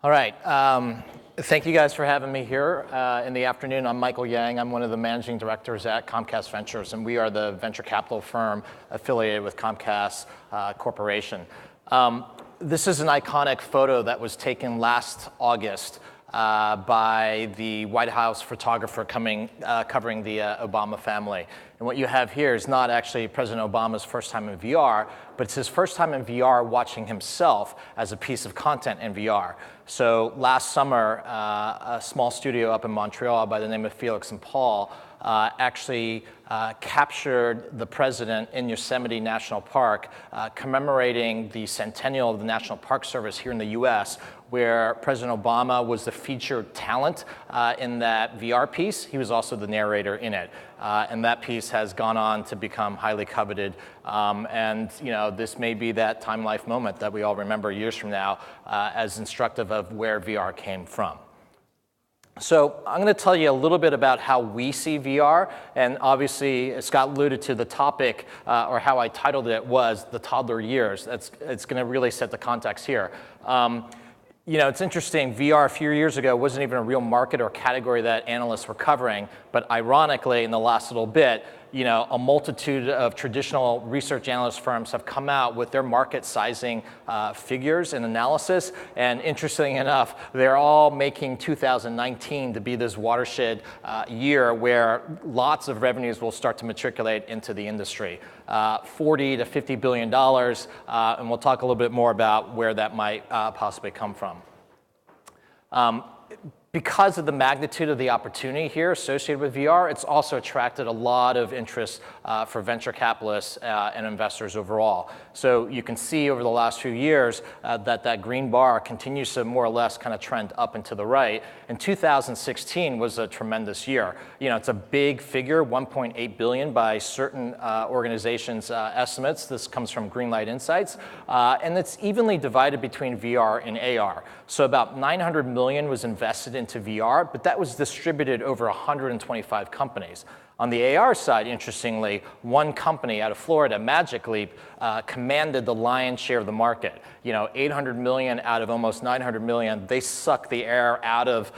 All right. Thank you guys for having me here in the afternoon. I'm Michael Yang. I'm one of the managing directors at Comcast Ventures, and we are the venture capital firm affiliated with Comcast Corporation. This is an iconic photo that was taken last August by the White House photographer covering the Obama family. And what you have here is not actually President Obama's first time in VR, but it's his first time in VR watching himself as a piece of content in VR. So last summer, a small studio up in Montreal by the name of Felix and Paul actually captured the president in Yosemite National Park, commemorating the centennial of the National Park Service here in the US, where President Obama was the featured talent in that VR piece. He was also the narrator in it. And that piece has gone on to become highly coveted. And this may be that time life moment that we all remember years from now as instructive of where VR came from. So I'm going to tell you a little bit about how we see VR, and obviously Scott alluded to the topic, or how I titled it was the Toddler Years. It's going to really set the context here. It's interesting, VR a few years ago wasn't even a real market or category that analysts were covering, but ironically in the last little bit, a multitude of traditional research analyst firms have come out with their market sizing figures and analysis, and interestingly enough, they're all making 2019 to be this watershed year where lots of revenues will start to matriculate into the industry. $40 to $50 billion, and we'll talk a little bit more about where that might possibly come from. Because of the magnitude of the opportunity here associated with VR, it's also attracted a lot of interest for venture capitalists and investors overall. So you can see over the last few years that green bar continues to more or less kind of trend up and to the right. And 2016 was a tremendous year. It's a big figure, 1.8 billion by certain organizations' estimates. This comes from Greenlight Insights. And it's evenly divided between VR and AR. So about 900 million was invested into VR, but that was distributed over 125 companies. On the AR side, interestingly, one company out of Florida, Magic Leap, commanded the lion's share of the market. 800 million out of almost 900 million, they suck the air out of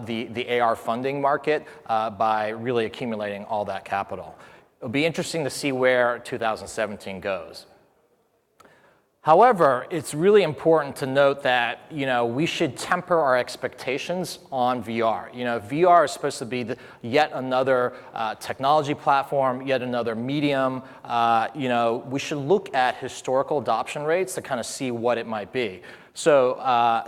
the AR funding market by really accumulating all that capital. It'll be interesting to see where 2017 goes. However, it's really important to note that we should temper our expectations on VR. VR is supposed to be yet another technology platform, yet another medium. We should look at historical adoption rates to kind of see what it might be. So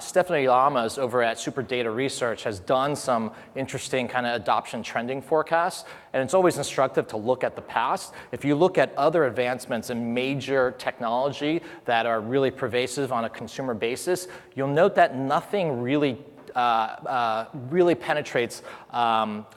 Stephanie Lamas over at Super Data Research has done some interesting kind of adoption trending forecasts, and it's always instructive to look at the past. If you look at other advancements in major technology that are really pervasive on a consumer basis, you'll note that nothing really penetrates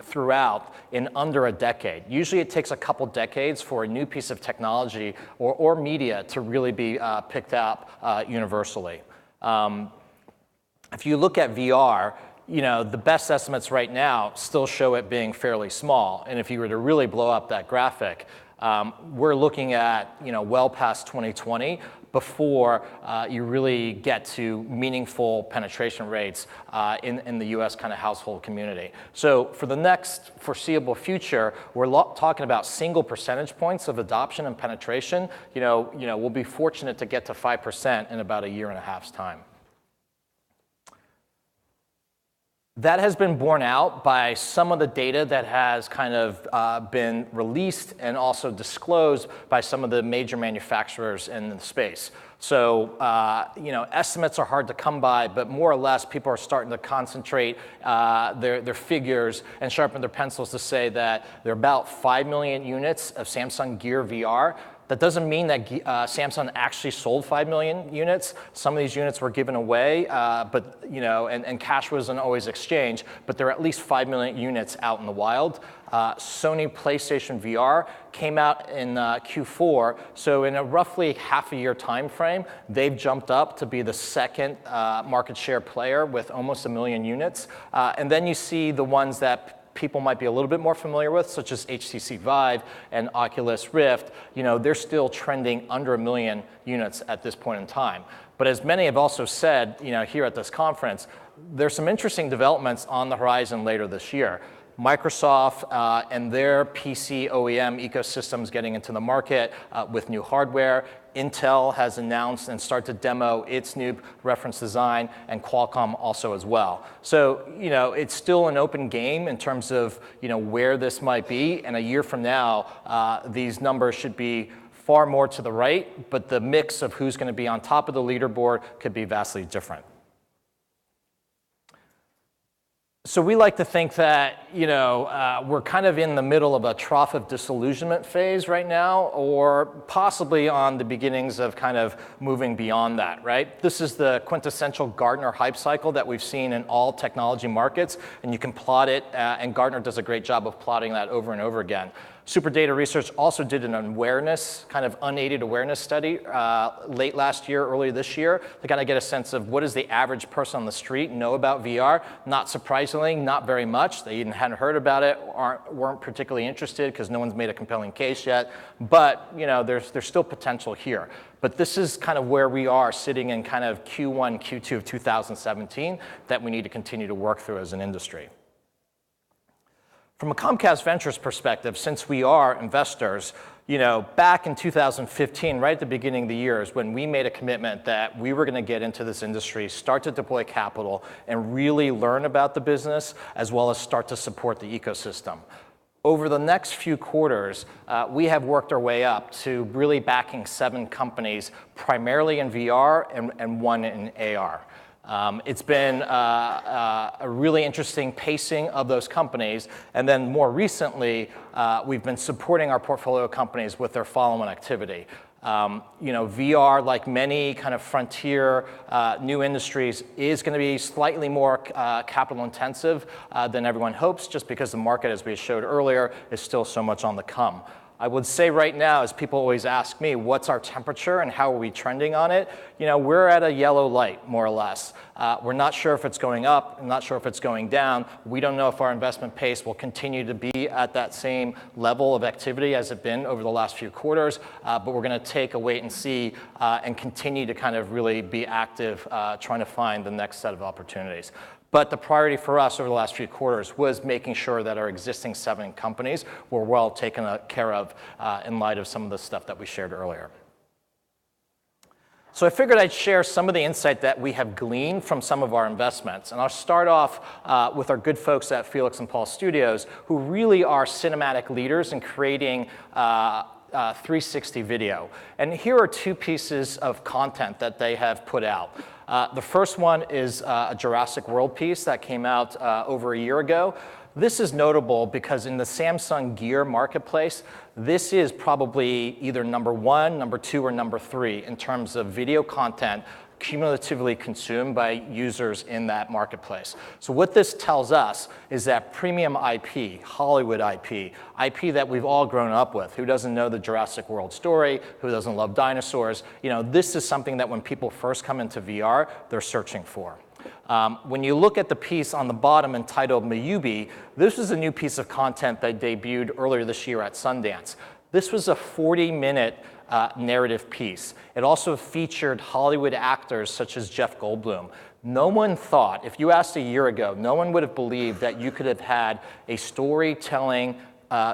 throughout in under a decade. Usually it takes a couple decades for a new piece of technology or media to really be picked up universally. If you look at VR, the best estimates right now still show it being fairly small. And if you were to really blow up that graphic, we're looking at well past 2020 before you really get to meaningful penetration rates in the US kind of household community. So for the next foreseeable future, we're talking about single percentage points of adoption and penetration. We'll be fortunate to get to 5% in about a year and a half's time. That has been borne out by some of the data that has kind of been released and also disclosed by some of the major manufacturers in the space. So, estimates are hard to come by, but more or less people are starting to concentrate their figures and sharpen their pencils to say that there are about 5 million units of Samsung Gear VR. That doesn't mean that Samsung actually sold 5 million units. Some of these units were given away, and cash wasn't always exchanged, but there are at least 5 million units out in the wild. Sony PlayStation VR came out in Q4, so in a roughly half a year time frame, they've jumped up to be the second market share player with almost 1 million units. And then you see the ones that people might be a little bit more familiar with, such as HTC Vive and Oculus Rift. They're still trending under 1 million units at this point in time. But as many have also said, here at this conference, there's some interesting developments on the horizon later this year. Microsoft and their PC OEM ecosystems getting into the market with new hardware. Intel has announced and started to demo its new reference design, and Qualcomm also as well. So, it's still an open game in terms of, where this might be. And a year from now, these numbers should be far more to the right, but the mix of who's going to be on top of the leaderboard could be vastly different. So we like to think that, we're kind of in the middle of a trough of disillusionment phase right now, or possibly on the beginnings of kind of moving beyond that, right? This is the quintessential Gartner hype cycle that we've seen in all technology markets, and you can plot it, and Gartner does a great job of plotting that over and over again. Superdata Research also did an awareness, kind of unaided awareness study late last year, early this year, to kind of get a sense of what does the average person on the street know about VR. Not surprisingly, not very much. They even hadn't heard about it, weren't particularly interested because no one's made a compelling case yet. But there's still potential here. But this is kind of where we are sitting in kind of Q1, Q2 of 2017 that we need to continue to work through as an industry. From a Comcast Ventures perspective, since we are investors, back in 2015, right at the beginning of the year, is when we made a commitment that we were going to get into this industry, start to deploy capital, and really learn about the business, as well as start to support the ecosystem. Over the next few quarters, we have worked our way up to really backing 7 companies, primarily in VR and 1 in AR. It's been a really interesting pacing of those companies. And then more recently, we've been supporting our portfolio companies with their follow-on activity. VR, like many kind of frontier new industries, is going to be slightly more capital intensive than everyone hopes, just because the market, as we showed earlier, is still so much on the come. I would say right now, as people always ask me, what's our temperature and how are we trending on it? We're at a yellow light, more or less. We're not sure if it's going up, I'm not sure if it's going down. We don't know if our investment pace will continue to be at that same level of activity as it's been over the last few quarters, but we're going to take a wait and see and continue to kind of really be active trying to find the next set of opportunities. But the priority for us over the last few quarters was making sure that our existing 7 companies were well taken care of in light of some of the stuff that we shared earlier. So I figured I'd share some of the insight that we have gleaned from some of our investments. And I'll start off with our good folks at Felix and Paul Studios, who really are cinematic leaders in creating 360 video. And here are 2 pieces of content that they have put out. The first one is a Jurassic World piece that came out over a year ago. This is notable because in the Samsung Gear marketplace, this is probably either number 1, number 2, or number 3 in terms of video content cumulatively consumed by users in that marketplace. So what this tells us is that premium IP, Hollywood IP that we've all grown up with, who doesn't know the Jurassic World story, who doesn't love dinosaurs, this is something that when people first come into VR, they're searching for. When you look at the piece on the bottom entitled Mayubi, this is a new piece of content that debuted earlier this year at Sundance. This was a 40-minute narrative piece. It also featured Hollywood actors such as Jeff Goldblum. No one thought, if you asked a year ago, no one would have believed that you could have had a storytelling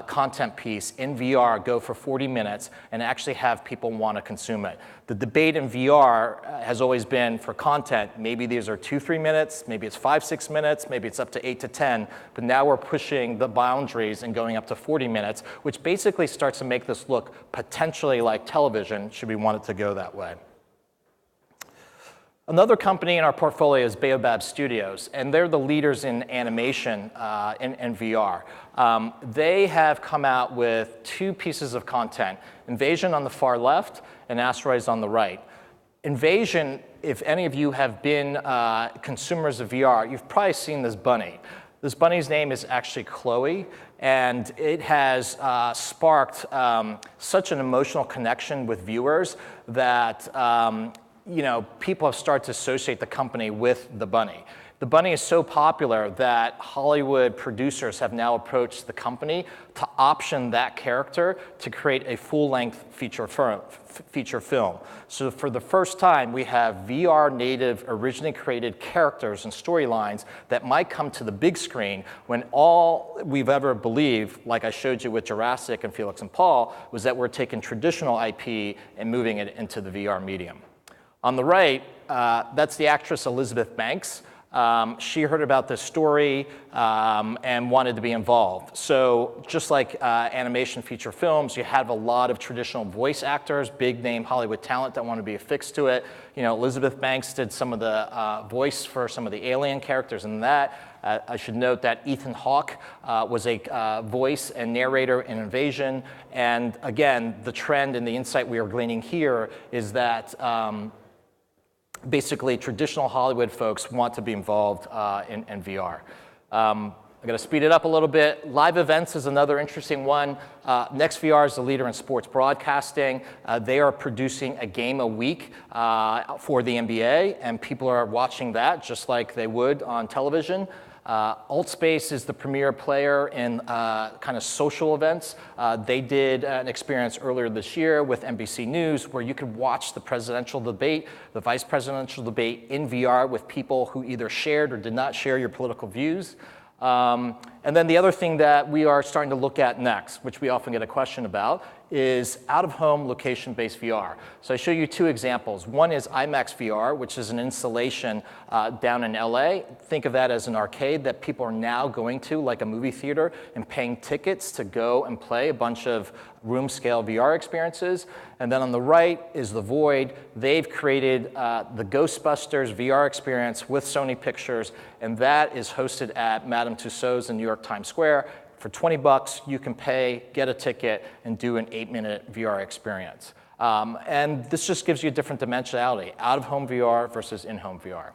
content piece in VR go for 40 minutes and actually have people want to consume it. The debate in VR has always been for content, maybe these are 2-3 minutes, maybe it's 5-6 minutes, maybe it's up to 8 to 10, but now we're pushing the boundaries and going up to 40 minutes, which basically starts to make this look potentially like television, should we want it to go that way. Another company in our portfolio is Baobab Studios, and they're the leaders in animation in VR. They have come out with 2 pieces of content, Invasion on the far left and Asteroids on the right. Invasion, if any of you have been consumers of VR, you've probably seen this bunny. This bunny's name is actually Chloe, and it has sparked such an emotional connection with viewers that people have started to associate the company with the bunny. The bunny is so popular that Hollywood producers have now approached the company to option that character to create a full-length feature film. So for the first time, we have VR native, originally created characters and storylines that might come to the big screen when all we've ever believed, like I showed you with Jurassic and Felix and Paul, was that we're taking traditional IP and moving it into the VR medium. On the right, that's the actress Elizabeth Banks. She heard about this story and wanted to be involved. So just like animation feature films, you have a lot of traditional voice actors, big name Hollywood talent that want to be affixed to it. You know, Elizabeth Banks did some of the voice for some of the alien characters in that. I should note that Ethan Hawke was a voice and narrator in Invasion. And again, the trend and the insight we are gleaning here is that basically traditional Hollywood folks want to be involved in VR. I'm going to speed it up a little bit. Live events is another interesting one. NextVR is the leader in sports broadcasting. They are producing a game a week for the NBA, and people are watching that just like they would on television. Altspace is the premier player in kind of social events. They did an experience earlier this year with NBC News where you could watch the presidential debate, the vice presidential debate in VR with people who either shared or did not share your political views. And then the other thing that we are starting to look at next, which we often get a question about, is out-of-home location-based VR. So I show you two examples. One is IMAX VR, which is an installation down in LA. Think of that as an arcade that people are now going to, like a movie theater, and paying tickets to go and play a bunch of room-scale VR experiences. And then on the right is The Void. They've created the Ghostbusters VR experience with Sony Pictures, and that is hosted at Madame Tussauds in New York Times Square. For $20, you can pay, get a ticket, and do an 8-minute VR experience. And this just gives you a different dimensionality, out-of-home VR versus in-home VR.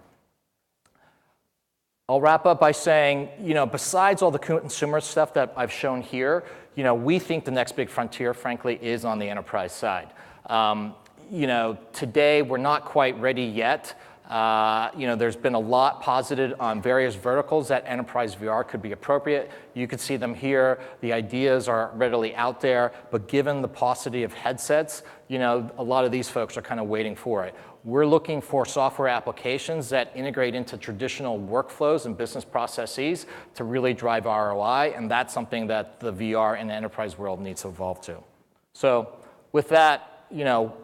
I'll wrap up by saying, you know, besides all the consumer stuff that I've shown here, you know, we think the next big frontier, frankly, is on the enterprise side. You know, today we're not quite ready yet. You know, there's been a lot posited on various verticals that enterprise VR could be appropriate. You can see them here. The ideas are readily out there, but given the paucity of headsets, you know, a lot of these folks are kind of waiting for it. We're looking for software applications that integrate into traditional workflows and business processes to really drive ROI, and that's something that the VR and the enterprise world needs to evolve to. So with that, you know,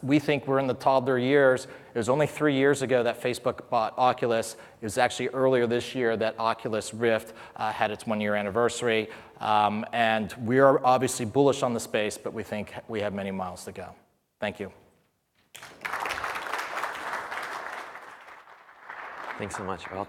we think we're in the toddler years. It was only 3 years ago that Facebook bought Oculus. It was actually earlier this year that Oculus Rift had its 1-year anniversary. And we are obviously bullish on the space, but we think we have many miles to go. Thank you. Thanks so much. Well,